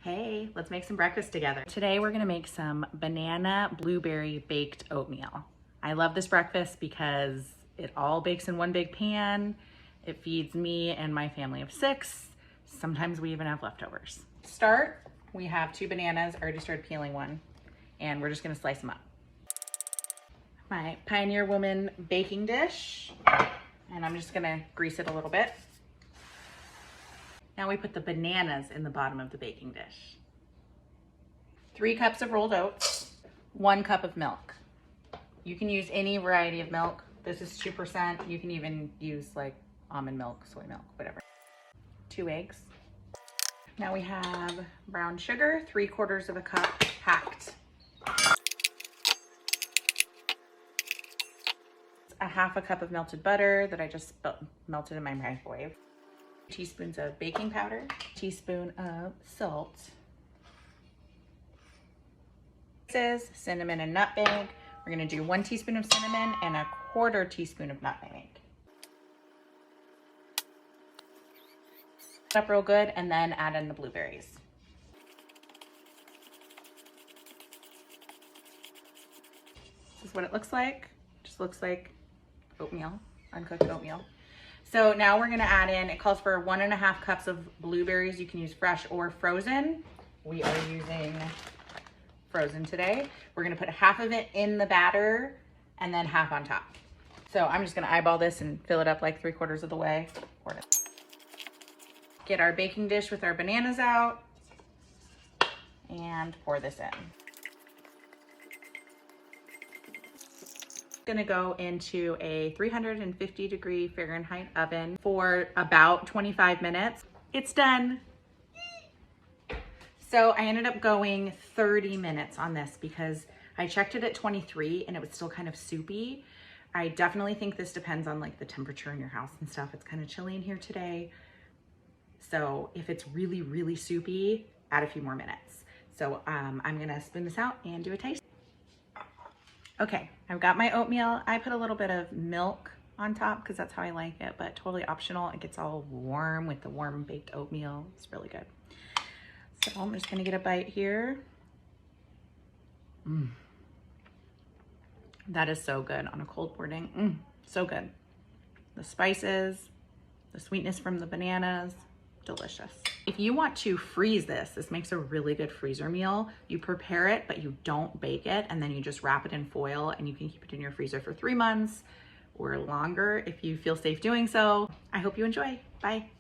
Hey, let's make some breakfast together. Today we're gonna make some banana blueberry baked oatmeal. I love this breakfast because it all bakes in one big pan. It feeds me and my family of 6. Sometimes we even have leftovers. To start, we have 2 bananas. I already started peeling one, and we're just gonna slice them up. My Pioneer Woman baking dish, and I'm just gonna grease it a little bit. Now we put the bananas in the bottom of the baking dish. 3 cups of rolled oats, 1 cup of milk. You can use any variety of milk. This is 2%. You can even use like almond milk, soy milk, whatever. 2 eggs. Now we have brown sugar, 3/4 of a cup hacked. A half a cup of melted butter that I just melted in my microwave. 2 teaspoons of baking powder, teaspoon of salt, cinnamon and nutmeg. We're gonna do 1 teaspoon of cinnamon and 1/4 teaspoon of nutmeg. Up real good and then add in the blueberries. This is what it looks like. Just looks like oatmeal, uncooked oatmeal. So now we're gonna add in, it calls for 1.5 cups of blueberries. You can use fresh or frozen. We are using frozen today. We're gonna put half of it in the batter and then half on top. So I'm just gonna eyeball this and fill it up like 3/4 of the way. Get our baking dish with our bananas out and pour this in. Gonna go into a 350-degree Fahrenheit oven for about 25 minutes. It's done. So I ended up going 30 minutes on this because I checked it at 23 and it was still kind of soupy. I definitely think this depends on like the temperature in your house and stuff. It's kind of chilly in here today. So if it's really, really soupy, add a few more minutes. So I'm gonna spin this out and do a taste. Okay, I've got my oatmeal. I put a little bit of milk on top because that's how I like it, but totally optional. It gets all warm with the warm baked oatmeal. It's really good. So I'm just gonna get a bite here. That is so good on a cold morning. So good. The spices, the sweetness from the bananas, delicious. If you want to freeze this makes a really good freezer meal. You prepare it, but you don't bake it, and then you just wrap it in foil and you can keep it in your freezer for 3 months or longer if you feel safe doing so. I hope you enjoy. Bye.